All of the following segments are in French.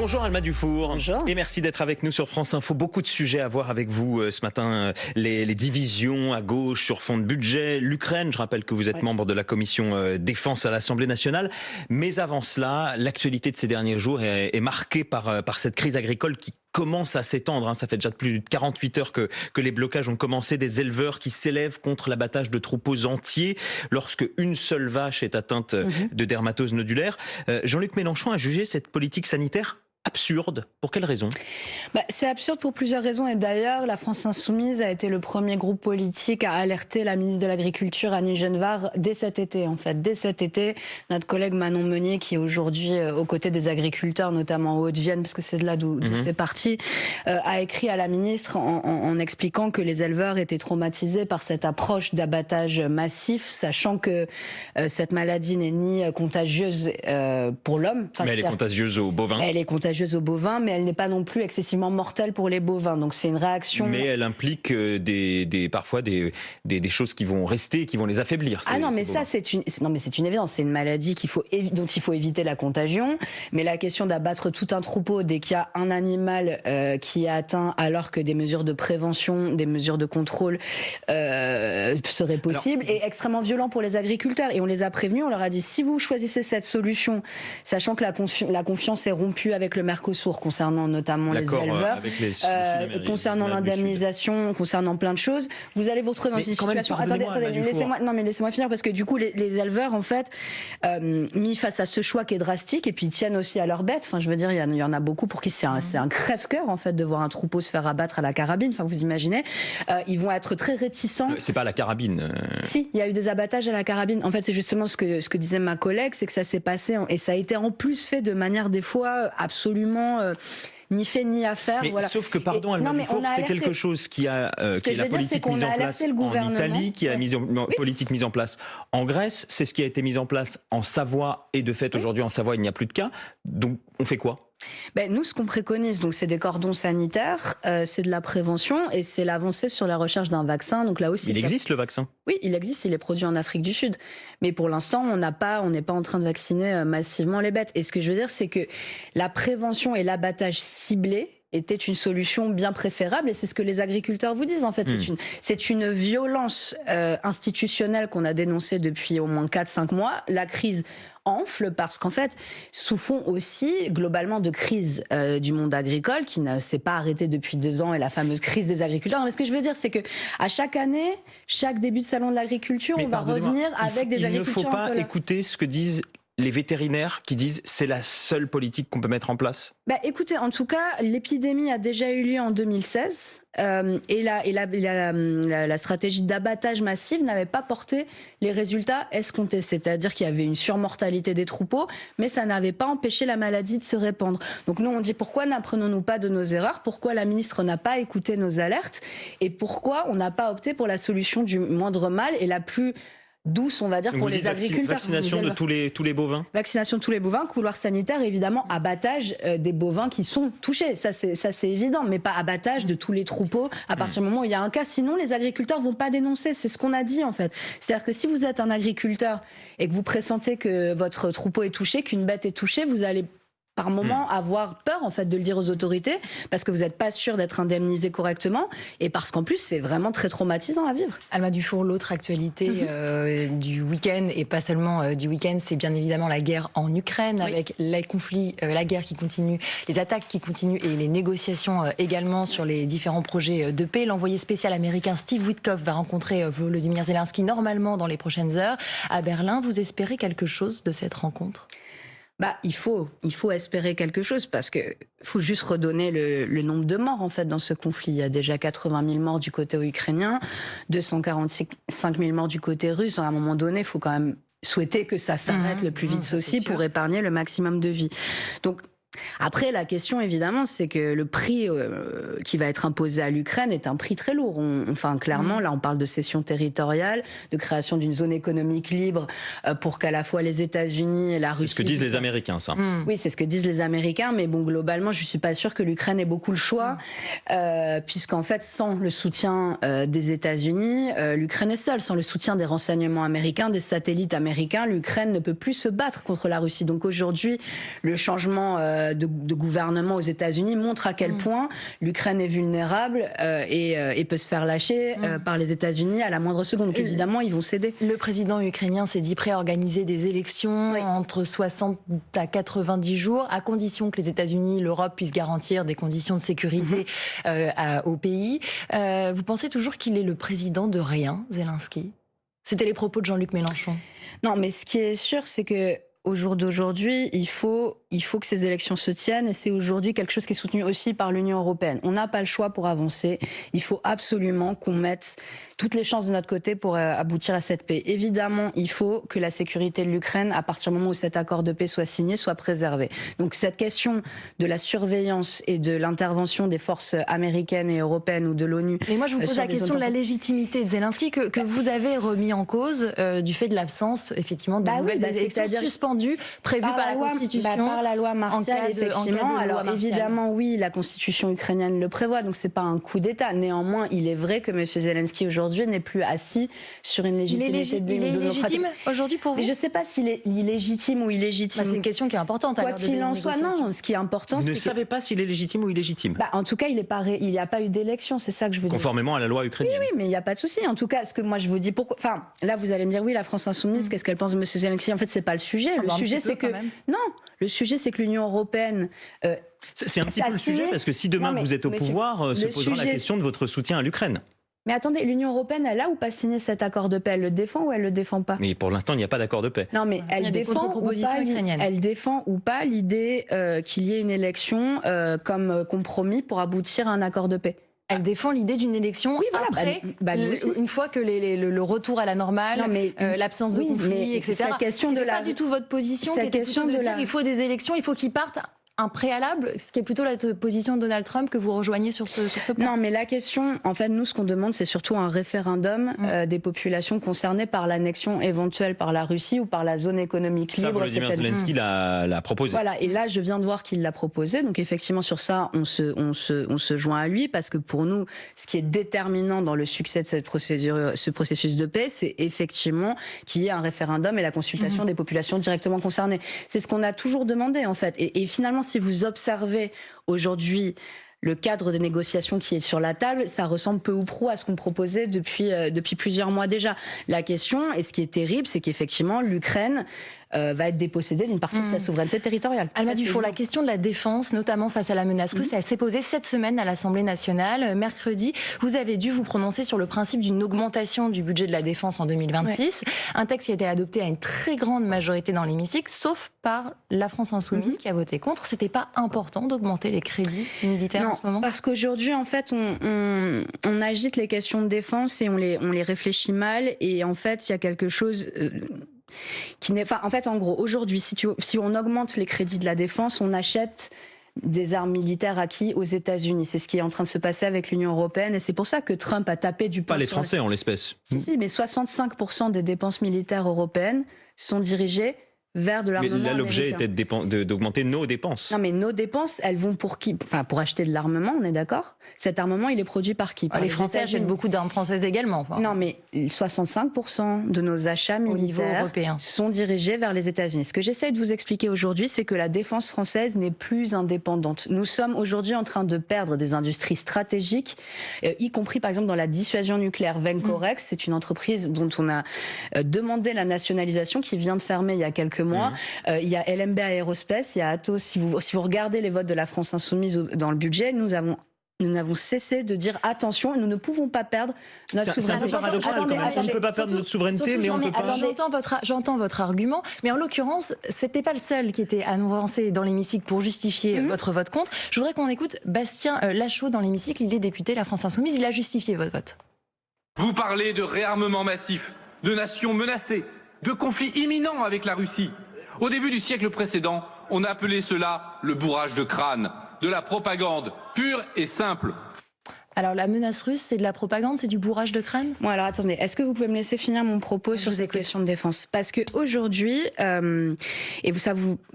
Bonjour Alma Dufour. Bonjour. Et merci d'être avec nous sur France Info. Beaucoup de sujets à voir avec vous ce matin. Les divisions à gauche sur fond de budget, l'Ukraine. Je rappelle que vous êtes membre de la commission défense à l'Assemblée nationale. Mais avant cela, l'actualité de ces derniers jours est marquée par cette crise agricole qui commence à s'étendre. Ça fait déjà plus de 48 heures que les blocages ont commencé. Des éleveurs qui s'élèvent contre l'abattage de troupeaux entiers lorsque une seule vache est atteinte de dermatose nodulaire. Jean-Luc Mélenchon a jugé cette politique sanitaire absurde. Pour quelles raisons ? C'est absurde pour plusieurs raisons. Et d'ailleurs, la France Insoumise a été le premier groupe politique à alerter la ministre de l'Agriculture, Annie Genevard, dès cet été. En fait, dès cet été, notre collègue Manon Meunier, qui est aujourd'hui aux côtés des agriculteurs, notamment en Haute-Vienne, parce que c'est de là d'où c'est parti, a écrit à la ministre en expliquant que les éleveurs étaient traumatisés par cette approche d'abattage massif, sachant que cette maladie n'est ni contagieuse pour l'homme. Mais elle est contagieuse aux bovins. Elle est contagieuse aux bovins, mais elle n'est pas non plus excessivement mortelle pour les bovins. Donc c'est une réaction. Mais elle implique parfois des choses qui vont rester, qui vont les affaiblir. Mais ça c'est une évidence. C'est une maladie dont il faut éviter la contagion. Mais la question d'abattre tout un troupeau dès qu'il y a un animal qui est atteint, alors que des mesures de prévention, des mesures de contrôle seraient possibles, est extrêmement violent pour les agriculteurs. Et on les a prévenus. On leur a dit, si vous choisissez cette solution, sachant que la confiance est rompue avec le Mercosur concernant notamment les éleveurs, concernant l'indemnisation, concernant plein de choses, vous allez vous retrouver dans une situation. Attendez, laissez-moi finir, parce que du coup les éleveurs en fait mis face à ce choix qui est drastique, et puis ils tiennent aussi à leurs bêtes. Enfin, je veux dire, il y en a beaucoup pour qui c'est un crève-cœur en fait de voir un troupeau se faire abattre à la carabine. Enfin, vous imaginez, ils vont être très réticents. C'est pas à la carabine. Si, il y a eu des abattages à la carabine. En fait, c'est justement ce que disait ma collègue, c'est que ça s'est passé et ça a été en plus fait de manière des fois absolument ni fait ni à faire. Mais voilà. Sauf que, pardon, Alma Dufour, c'est quelque chose qui est la politique mise en place en Italie, qui est la politique mise en place en Grèce, c'est ce qui a été mis en place en Savoie, et de fait aujourd'hui en Savoie il n'y a plus de cas. Donc on fait quoi ? Nous, ce qu'on préconise, donc, c'est des cordons sanitaires, c'est de la prévention et c'est l'avancée sur la recherche d'un vaccin. Donc là aussi, il existe le vaccin ? Oui, il existe, il est produit en Afrique du Sud. Mais pour l'instant, on n'est pas en train de vacciner massivement les bêtes. Et ce que je veux dire, c'est que la prévention et l'abattage ciblé était une solution bien préférable, et c'est ce que les agriculteurs vous disent en fait. C'est une violence institutionnelle qu'on a dénoncée depuis au moins 4-5 mois. La crise enfle parce qu'en fait, sous fond aussi globalement de crise du monde agricole qui ne s'est pas arrêtée depuis 2 ans, et la fameuse crise des agriculteurs. Mais ce que je veux dire, c'est que à chaque année, chaque début de salon de l'agriculture, on va revenir avec des agriculteurs. Il ne faut pas écouter ce que disent les vétérinaires qui disent c'est la seule politique qu'on peut mettre en place. Écoutez, en tout cas, l'épidémie a déjà eu lieu en 2016 et la stratégie d'abattage massif n'avait pas porté les résultats escomptés. C'est-à-dire qu'il y avait une surmortalité des troupeaux, mais ça n'avait pas empêché la maladie de se répandre. Donc nous, on dit pourquoi n'apprenons-nous pas de nos erreurs ? Pourquoi la ministre n'a pas écouté nos alertes ? Et pourquoi on n'a pas opté pour la solution du moindre mal et la plus douce, on va dire, pour les agriculteurs. Vaccination de tous les bovins. Vaccination de tous les bovins, couloir sanitaire, évidemment, abattage des bovins qui sont touchés. Ça, c'est évident, mais pas abattage de tous les troupeaux à partir du moment où il y a un cas. Sinon, les agriculteurs vont pas dénoncer. C'est ce qu'on a dit, en fait. C'est-à-dire que si vous êtes un agriculteur et que vous pressentez que votre troupeau est touché, qu'une bête est touchée, vous allez par moment avoir peur en fait de le dire aux autorités, parce que vous n'êtes pas sûr d'être indemnisé correctement, et parce qu'en plus c'est vraiment très traumatisant à vivre. Alma Dufour, l'autre actualité du week-end, et pas seulement du week-end, c'est bien évidemment la guerre en Ukraine, avec les conflits, la guerre qui continue, les attaques qui continuent et les négociations également sur les différents projets de paix. L'envoyé spécial américain Steve Witkoff va rencontrer Volodymyr Zelensky normalement dans les prochaines heures à Berlin. Vous espérez quelque chose de cette rencontre ? Il faut espérer quelque chose, parce que faut juste redonner le nombre de morts en fait dans ce conflit. Il y a déjà 80 000 morts du côté ukrainien, 245 000 morts du côté russe. À un moment donné, il faut quand même souhaiter que ça s'arrête le plus vite possible pour épargner le maximum de vies. Donc après, la question, évidemment, c'est que le prix qui va être imposé à l'Ukraine est un prix très lourd. Clairement, là, on parle de cession territoriale, de création d'une zone économique libre pour qu'à la fois les États-Unis et la Russie... C'est ce que disent les Américains, ça. Oui, c'est ce que disent les Américains, mais bon, globalement, je suis pas sûre que l'Ukraine ait beaucoup le choix, puisqu'en fait, sans le soutien des États-Unis, l'Ukraine est seule. Sans le soutien des renseignements américains, des satellites américains, l'Ukraine ne peut plus se battre contre la Russie. Donc aujourd'hui, le changement de gouvernement aux États-Unis montre à quel point l'Ukraine est vulnérable et peut se faire lâcher par les États-Unis à la moindre seconde. Donc évidemment, ils vont céder. Le président ukrainien s'est dit prêt à organiser des élections entre 60 à 90 jours, à condition que les États-Unis, l'Europe puissent garantir des conditions de sécurité au pays. Vous pensez toujours qu'il est le président de rien, Zelensky? C'était les propos de Jean-Luc Mélenchon. Non, mais ce qui est sûr, c'est que au jour d'aujourd'hui, il faut que ces élections se tiennent, et c'est aujourd'hui quelque chose qui est soutenu aussi par l'Union européenne. On n'a pas le choix pour avancer. Il faut absolument qu'on mette toutes les chances de notre côté pour aboutir à cette paix. Évidemment, il faut que la sécurité de l'Ukraine, à partir du moment où cet accord de paix soit signé, soit préservée. Donc cette question de la surveillance et de l'intervention des forces américaines et européennes ou de l'ONU... Mais moi, je vous pose la question de la légitimité de Zelensky que vous avez remis en cause du fait de l'absence, effectivement, de nouvelles élections suspendues, prévues par la Constitution. Par la loi martiale, effectivement. Alors évidemment, oui, la Constitution ukrainienne le prévoit, donc c'est pas un coup d'État. Néanmoins, il est vrai que M. Zelensky aujourd'hui n'est plus assis sur une légitimité il est légitime aujourd'hui pour vous? Je ne sais pas s'il est illégitime ou illégitime. C'est une question qui est importante. Quoi qu'il en soit, non. Ce qui est important, vous ne savez pas s'il est légitime ou illégitime. En tout cas, il n'y a pas eu d'élection, c'est ça que je veux dire. Conformément à la loi ukrainienne. Oui, mais il n'y a pas de souci. En tout cas, ce que moi je vous dis, pourquoi. Enfin, là, vous allez me dire, oui, la France insoumise, qu'est-ce qu'elle pense de M. Zelensky? En fait, c'est pas le sujet. Le sujet, c'est que le sujet, c'est que l'Union européenne. C'est un petit peu le sujet, parce que si demain vous êtes au pouvoir, se posera la question de votre soutien à l'Ukraine. Mais attendez, l'Union européenne, elle a ou pas signé cet accord de paix? Elle le défend ou elle le défend pas? Mais pour l'instant, il n'y a pas d'accord de paix. Non, mais elle défend ou pas l'idée qu'il y ait une élection comme compromis pour aboutir à un accord de paix? Elle défend l'idée d'une élection après, une fois que le retour à la normale, l'absence de conflit, etc. Ce n'est pas du tout votre position, qui était plutôt de dire il faut des élections, il faut qu'ils partent. Un préalable, ce qui est plutôt la position de Donald Trump que vous rejoignez sur ce point. Non, mais la question, en fait, nous, ce qu'on demande, c'est surtout un référendum des populations concernées par l'annexion éventuelle par la Russie ou par la zone économique libre. Volodymyr Zelensky l'a proposé. Voilà, et là, je viens de voir qu'il l'a proposé. Donc, effectivement, sur ça, on se joint à lui, parce que pour nous, ce qui est déterminant dans le succès de cette procédure, ce processus de paix, c'est effectivement qu'il y ait un référendum et la consultation des populations directement concernées. C'est ce qu'on a toujours demandé, en fait. Et finalement, si vous observez aujourd'hui le cadre des négociations qui est sur la table, ça ressemble peu ou prou à ce qu'on proposait depuis plusieurs mois déjà. La question, et ce qui est terrible, c'est qu'effectivement, l'Ukraine va être dépossédée d'une partie de sa souveraineté territoriale. Alma Dufour, la question de la défense, notamment face à la menace russe, elle s'est posée cette semaine à l'Assemblée nationale. Mercredi, vous avez dû vous prononcer sur le principe d'une augmentation du budget de la défense en 2026. Un texte qui a été adopté à une très grande majorité dans l'hémicycle, sauf par la France insoumise qui a voté contre. C'était pas important d'augmenter les crédits militaires en ce moment? Parce qu'aujourd'hui, en fait, on agite les questions de défense et on les réfléchit mal. Et en fait, il y a quelque chose... qui n'est, en fait, en gros, aujourd'hui, si on augmente les crédits de la défense, on achète des armes militaires acquis aux États-Unis. C'est ce qui est en train de se passer avec l'Union européenne, et c'est pour ça que Trump a tapé du poing. Pas les Français en l'espèce. Si, mais 65% des dépenses militaires européennes sont dirigées vers de l'armement américain. Mais là, l'objet était d'augmenter nos dépenses. Non, mais nos dépenses, elles vont pour qui? Enfin, pour acheter de l'armement, on est d'accord? Cet armement, il est produit par qui? Par les Français achètent beaucoup d'armes françaises également. Non, mais 65% de nos achats militaires sont dirigés vers les États-Unis. Ce que j'essaie de vous expliquer aujourd'hui, c'est que la défense française n'est plus indépendante. Nous sommes aujourd'hui en train de perdre des industries stratégiques, y compris par exemple dans la dissuasion nucléaire. Vencorex, c'est une entreprise dont on a demandé la nationalisation, qui vient de fermer il y a quelques mois. Il y a LMB Aerospace, il y a Atos. Si vous regardez les votes de la France insoumise dans le budget, nous n'avons cessé de dire attention, nous ne pouvons pas perdre notre souveraineté. C'est un peu paradoxal quand même. On ne peut pas perdre notre souveraineté, mais on peut pas... J'entends votre argument, mais en l'occurrence, c'était pas le seul qui était avancé dans l'hémicycle pour justifier votre vote contre. Je voudrais qu'on écoute Bastien Lachaud dans l'hémicycle. Il est député La France insoumise. Il a justifié votre vote. Vous parlez de réarmement massif, de nations menacées, de conflits imminents avec la Russie. Au début du siècle précédent, on a appelé cela le bourrage de crâne, de la propagande pure et simple. Alors la menace russe, c'est de la propagande, c'est du bourrage de crâne? Bon alors attendez, est-ce que vous pouvez me laisser finir mon propos sur cette question de défense? Parce que aujourd'hui,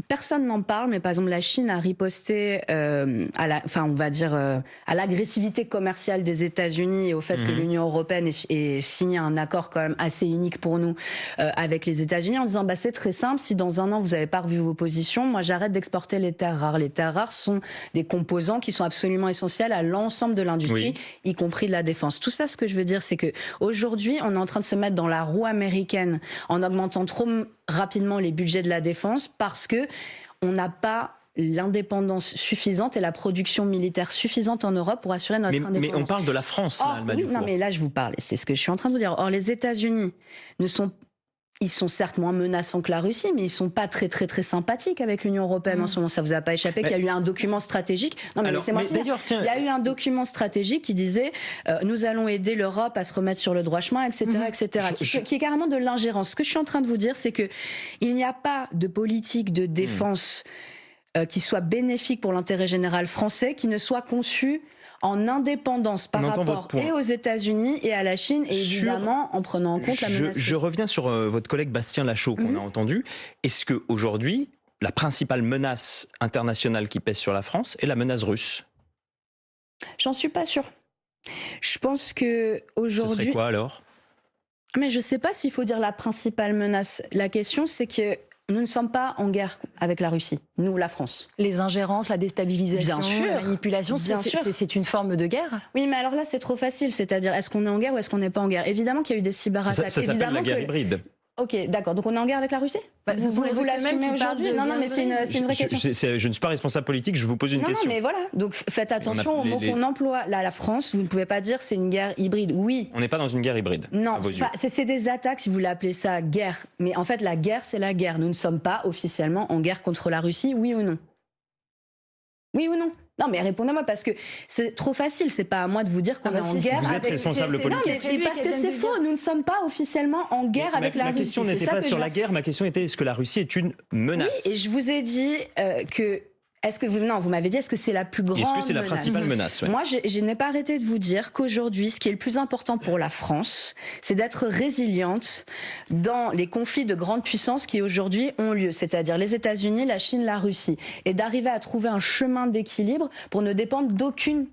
personne n'en parle, mais par exemple la Chine a riposté à l'agressivité commerciale des États-Unis et au fait que l'Union européenne ait signé un accord quand même assez inique pour nous avec les États-Unis en disant c'est très simple, si dans un an vous n'avez pas revu vos positions, moi j'arrête d'exporter les terres rares. Les terres rares sont des composants qui sont absolument essentiels à l'ensemble de l'industrie. Oui. Y compris de la défense. Tout ça, ce que je veux dire, c'est que aujourd'hui, on est en train de se mettre dans la roue américaine en augmentant trop rapidement les budgets de la défense parce que on n'a pas l'indépendance suffisante et la production militaire suffisante en Europe pour assurer notre indépendance. Mais on parle de la France, là, Alma Dufour. Non, mais là, je vous parle. C'est ce que je suis en train de vous dire. Or, les États-Unis ils sont certes moins menaçants que la Russie, mais ils sont pas très très très sympathiques avec l'Union européenne en ce moment. Ça vous a pas échappé qu'il y a eu un document stratégique. Non, mais laissez-moi finir. Il y a eu un document stratégique qui disait nous allons aider l'Europe à se remettre sur le droit chemin, etc., etc. Qui est carrément de l'ingérence. Ce que je suis en train de vous dire, c'est que il n'y a pas de politique de défense qui soit bénéfique pour l'intérêt général français, qui ne soit conçue en indépendance par rapport et aux États-Unis et à la Chine, et évidemment en prenant en compte la menace. Je reviens sur votre collègue Bastien Lachaud qu'on a entendu. Est-ce qu'aujourd'hui, la principale menace internationale qui pèse sur la France est la menace russe? J'en suis pas sûre. Je pense que aujourd'hui. Ce serait quoi alors? Mais je sais pas s'il faut dire la principale menace. La question, c'est que nous ne sommes pas en guerre avec la Russie, nous, la France. Les ingérences, la déstabilisation, la manipulation, c'est une forme de guerre? Oui, mais alors là, c'est trop facile. C'est-à-dire, est-ce qu'on est en guerre ou est-ce qu'on n'est pas en guerre? Évidemment qu'il y a eu des cyberattaques. Ça s'appelle la guerre hybride. Ok, d'accord. Donc on est en guerre avec la Russie? Ce sont les Russes mêmes qui aujourd'hui. Non, mais c'est une vraie question. Je ne suis pas responsable politique, je vous pose une question. Non, mais voilà. Donc faites attention aux mots qu'on emploie. Là, la France, vous ne pouvez pas dire c'est une guerre hybride. Oui. On n'est pas dans une guerre hybride. Non, c'est des attaques, si vous l'appelez ça guerre. Mais en fait, la guerre, c'est la guerre. Nous ne sommes pas officiellement en guerre contre la Russie, oui ou non? Oui ou non? Non, mais répondez-moi parce que c'est trop facile. C'est pas à moi de vous dire qu'on est en guerre. Vous êtes responsable politique. Non, mais parce que c'est faux. Nous ne sommes pas officiellement en guerre avec la Russie. Ma question n'était pas sur la guerre. Ma question était est-ce que la Russie est une menace? Oui, et je vous ai dit que. Est-ce que vous m'avez dit, est-ce que c'est la plus grande menace? Est-ce que c'est la principale menace? Moi, je n'ai pas arrêté de vous dire qu'aujourd'hui, ce qui est le plus important pour la France, c'est d'être résiliente dans les conflits de grandes puissances qui aujourd'hui ont lieu, c'est-à-dire les États-Unis, la Chine, la Russie, et d'arriver à trouver un chemin d'équilibre pour ne dépendre d'aucune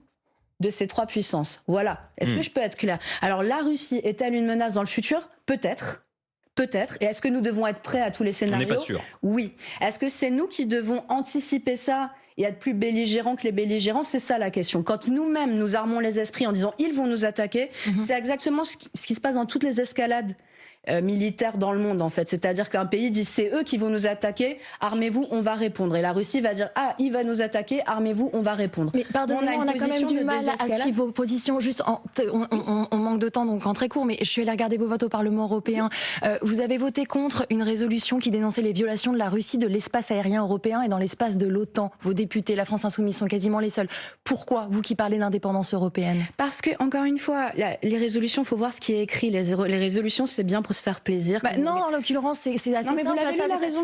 de ces trois puissances. Voilà. Est-ce que je peux être claire? Alors, la Russie est-elle une menace dans le futur? Peut-être. Peut-être. Et est-ce que nous devons être prêts à tous les scénarios? On n'est pas sûr. Oui. Est-ce que c'est nous qui devons anticiper ça et être plus belligérants que les belligérants? C'est ça la question. Quand nous-mêmes nous armons les esprits en disant ils vont nous attaquer, c'est exactement ce qui se passe dans toutes les escalades militaires dans le monde en fait. C'est-à-dire qu'un pays dit c'est eux qui vont nous attaquer, armez-vous, on va répondre. Et la Russie va dire ah, il va nous attaquer, armez-vous, on va répondre. Mais pardonnez-moi, on a quand même du mal à suivre vos positions. Juste, on manque de temps, donc en très court, mais je suis allée regarder vos votes au Parlement européen. Vous avez voté contre une résolution qui dénonçait les violations de la Russie de l'espace aérien européen et dans l'espace de l'OTAN. Vos députés, la France Insoumise, sont quasiment les seuls. Pourquoi, vous qui parlez d'indépendance européenne? Parce que, encore une fois, les résolutions, il faut voir ce qui est écrit. Les résolutions, c'est bien pour se faire plaisir. Non, en l'occurrence, c'est assez simple.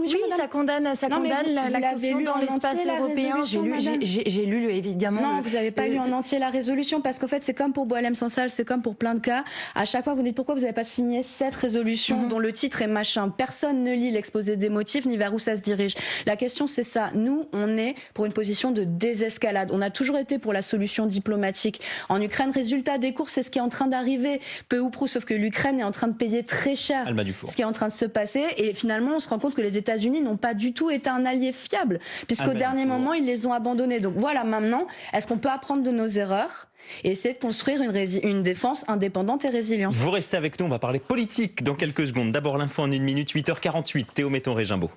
Oui, ça condamne l'action dans l'espace européen. J'ai lu évidemment. Non, vous n'avez pas lu en entier la résolution parce qu'en fait, c'est comme pour Boualem Sansal, c'est comme pour plein de cas. À chaque fois, vous dites pourquoi vous n'avez pas signé cette résolution dont le titre est machin. Personne ne lit l'exposé des motifs ni vers où ça se dirige. La question, c'est ça. Nous, on est pour une position de désescalade. On a toujours été pour la solution diplomatique. En Ukraine, résultat des courses, c'est ce qui est en train d'arriver, peu ou prou, sauf que l'Ukraine est en train de payer très cher ce qui est en train de se passer. Et finalement, on se rend compte que les États-Unis n'ont pas du tout été un allié fiable, puisqu'au dernier moment, ils les ont abandonnés. Donc voilà, maintenant, est-ce qu'on peut apprendre de nos erreurs et essayer de construire une défense indépendante et résiliente? Vous restez avec nous, on va parler politique dans quelques secondes. D'abord l'info en 1 minute, 8h48. Théo Metton-Régimbaud.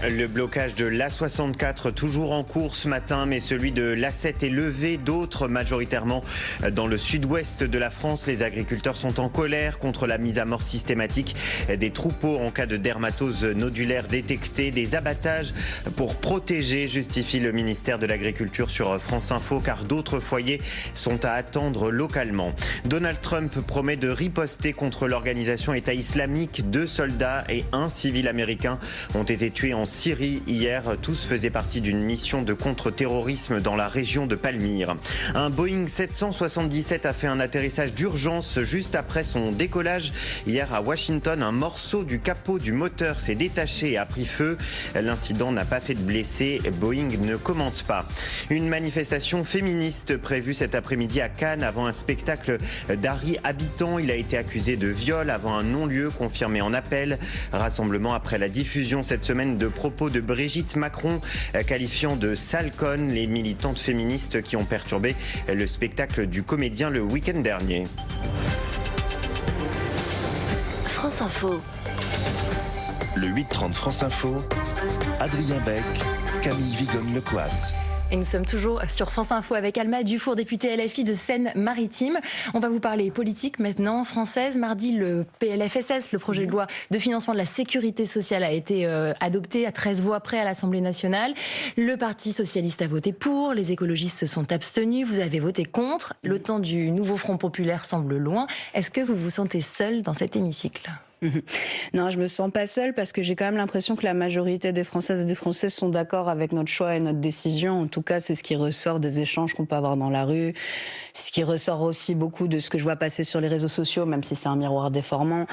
Le blocage de l'A64 toujours en cours ce matin, mais celui de l'A7 est levé. D'autres, majoritairement dans le sud-ouest de la France, les agriculteurs sont en colère contre la mise à mort systématique des troupeaux en cas de dermatose nodulaire détectée. Des abattages pour protéger, justifie le ministère de l'Agriculture sur France Info, car d'autres foyers sont à attendre localement. Donald Trump promet de riposter contre l'organisation État islamique. 2 soldats et 1 civil américain ont été tués en Syrie hier. Tous faisaient partie d'une mission de contre-terrorisme dans la région de Palmyre. Un Boeing 777 a fait un atterrissage d'urgence juste après son décollage. Hier à Washington, un morceau du capot du moteur s'est détaché et a pris feu. L'incident n'a pas fait de blessés. Boeing ne commente pas. Une manifestation féministe prévue cet après-midi à Cannes avant un spectacle d'Harry Habitant. Il a été accusé de viol avant un non-lieu confirmé en appel. Rassemblement après la diffusion cette semaine de propos de Brigitte Macron qualifiant de sale conne les militantes féministes qui ont perturbé le spectacle du comédien le week-end dernier. France Info. Le 8h30 France Info, Adrien Beck, Camille Vigogne-Lecoat. Et nous sommes toujours sur France Info avec Alma Dufour, députée LFI de Seine-Maritime. On va vous parler politique maintenant, française. Mardi, le PLFSS, le projet de loi de financement de la sécurité sociale, a été adopté à 13 voix près à l'Assemblée nationale. Le Parti socialiste a voté pour, les écologistes se sont abstenus, vous avez voté contre. Le temps du nouveau Front populaire semble loin. Est-ce que vous vous sentez seul dans cet hémicycle ? Non, je me sens pas seule parce que j'ai quand même l'impression que la majorité des Françaises et des Français sont d'accord avec notre choix et notre décision. En tout cas, c'est ce qui ressort des échanges qu'on peut avoir dans la rue. C'est ce qui ressort aussi beaucoup de ce que je vois passer sur les réseaux sociaux, même si c'est un miroir déformant.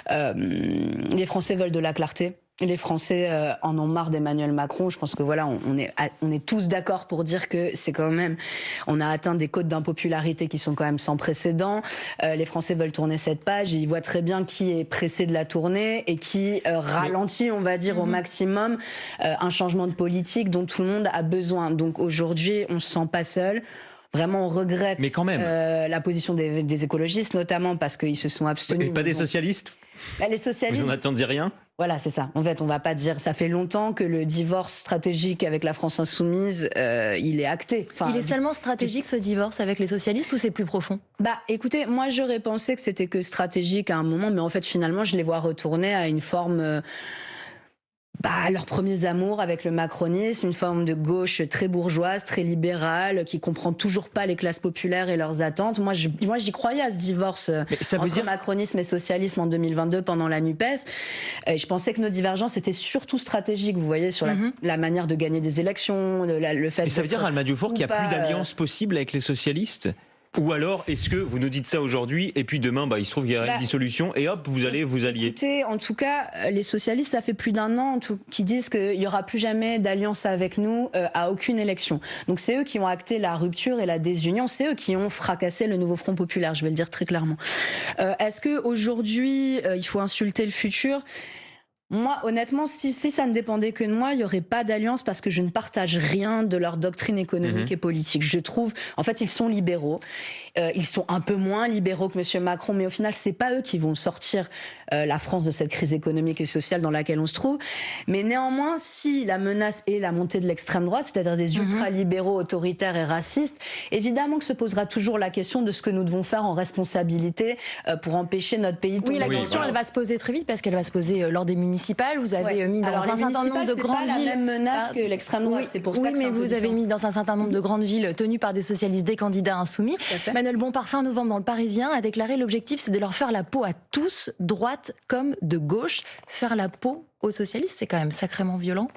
Les Français veulent de la clarté. Les Français en ont marre d'Emmanuel Macron. Je pense que voilà, on est tous d'accord pour dire que c'est quand même, on a atteint des cotes d'impopularité qui sont quand même sans précédent. Les Français veulent tourner cette page et ils voient très bien qui est pressé de la tourner et qui ralentit, on va dire, au maximum un changement de politique dont tout le monde a besoin. Donc aujourd'hui, on se sent pas seul. Vraiment, on regrette mais quand même. La position des écologistes, notamment parce qu'ils se sont abstenus. Et pas des socialistes ? Les socialistes. Vous en attendiez rien ? Voilà, c'est ça. En fait, on va pas dire. Ça fait longtemps que le divorce stratégique avec la France insoumise, il est acté. Enfin, il est seulement stratégique ce divorce avec les socialistes ou c'est plus profond ? Bah, écoutez, moi j'aurais pensé que c'était que stratégique à un moment, mais en fait, finalement, je les vois retourner à une forme. Leurs premiers amours avec le macronisme, une forme de gauche très bourgeoise, très libérale, qui comprend toujours pas les classes populaires et leurs attentes. Moi, j'y croyais à ce divorce entre macronisme et socialisme en 2022 pendant la NUPES. Je pensais que nos divergences étaient surtout stratégiques, vous voyez, sur la manière de gagner des élections, le fait. Mais ça veut dire, Alma Dufour, qu'il n'y a plus d'alliance possible avec les socialistes ? Ou alors, est-ce que vous nous dites ça aujourd'hui et puis demain, il se trouve qu'il y a une dissolution et hop, vous allez vous allier ? Écoutez, en tout cas, les socialistes, ça fait plus d'un an qui disent qu'il n'y aura plus jamais d'alliance avec nous à aucune élection. Donc c'est eux qui ont acté la rupture et la désunion, c'est eux qui ont fracassé le nouveau Front populaire, je vais le dire très clairement. Est-ce qu'aujourd'hui, il faut insulter le futur ? Moi, honnêtement, si ça ne dépendait que de moi, il n'y aurait pas d'alliance parce que je ne partage rien de leur doctrine économique et politique. Je trouve, en fait, ils sont libéraux. Ils sont un peu moins libéraux que M. Macron, mais au final, c'est pas eux qui vont sortir la France de cette crise économique et sociale dans laquelle on se trouve. Mais néanmoins, si la menace est la montée de l'extrême droite, c'est-à-dire des ultra-libéraux autoritaires et racistes, évidemment que se posera toujours la question de ce que nous devons faire en responsabilité pour empêcher notre pays de tomber. Oui, la question, elle va se poser très vite parce qu'elle va se poser lors des municipales. Vous avez mis dans un certain nombre de grandes villes. C'est pas la même menace que l'extrême droite. C'est pour ça que mais vous avez mis dans un certain nombre de grandes villes tenues par des socialistes, des candidats insoumis. Manuel Bompard, fin novembre, dans Le Parisien, a déclaré l'objectif, c'est de leur faire la peau à tous, droite comme de gauche. Faire la peau aux socialistes, c'est quand même sacrément violent.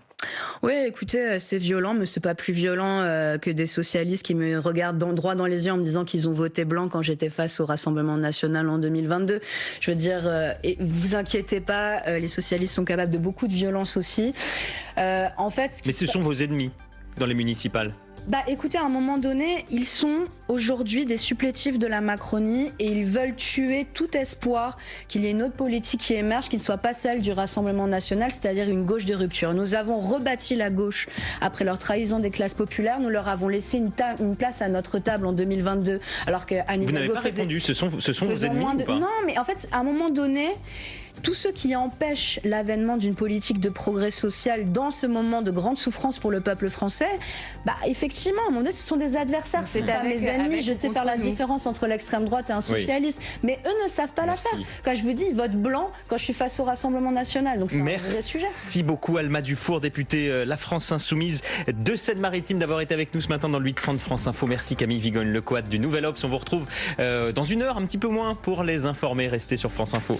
Oui, écoutez, c'est violent, mais c'est pas plus violent que des socialistes qui me regardent droit dans les yeux en me disant qu'ils ont voté blanc quand j'étais face au Rassemblement national en 2022. Je veux dire, et vous inquiétez pas, les socialistes sont capables de beaucoup de violence aussi. En fait, mais ce sont vos ennemis dans les municipales. Écoutez, à un moment donné, ils sont aujourd'hui des supplétifs de la Macronie et ils veulent tuer tout espoir qu'il y ait une autre politique qui émerge, qui ne soit pas celle du Rassemblement national, c'est-à-dire une gauche de rupture. Nous avons rebâti la gauche après leur trahison des classes populaires. Nous leur avons laissé une place à notre table en 2022. Alors que Anne Vous n'avez pas répondu, ce sont vos ennemis ou pas ? Non, mais en fait, à un moment donné, tous ceux qui empêchent l'avènement d'une politique de progrès social dans ce moment de grande souffrance pour le peuple français, effectivement, à un moment donné, ce sont des adversaires, c'est pas mes ennemis. Je sais faire la différence entre l'extrême droite et un socialiste, mais eux ne savent pas la faire. Quand je vous dis, ils votent blanc quand je suis face au Rassemblement national, donc c'est un vrai sujet. Merci beaucoup Alma Dufour, députée La France Insoumise de Seine-Maritime, d'avoir été avec nous ce matin dans le 8h30 France Info. Merci Camille Vigogne-Lecoat du Nouvel Obs. On vous retrouve dans une heure, un petit peu moins, pour les informer. Restez sur France Info.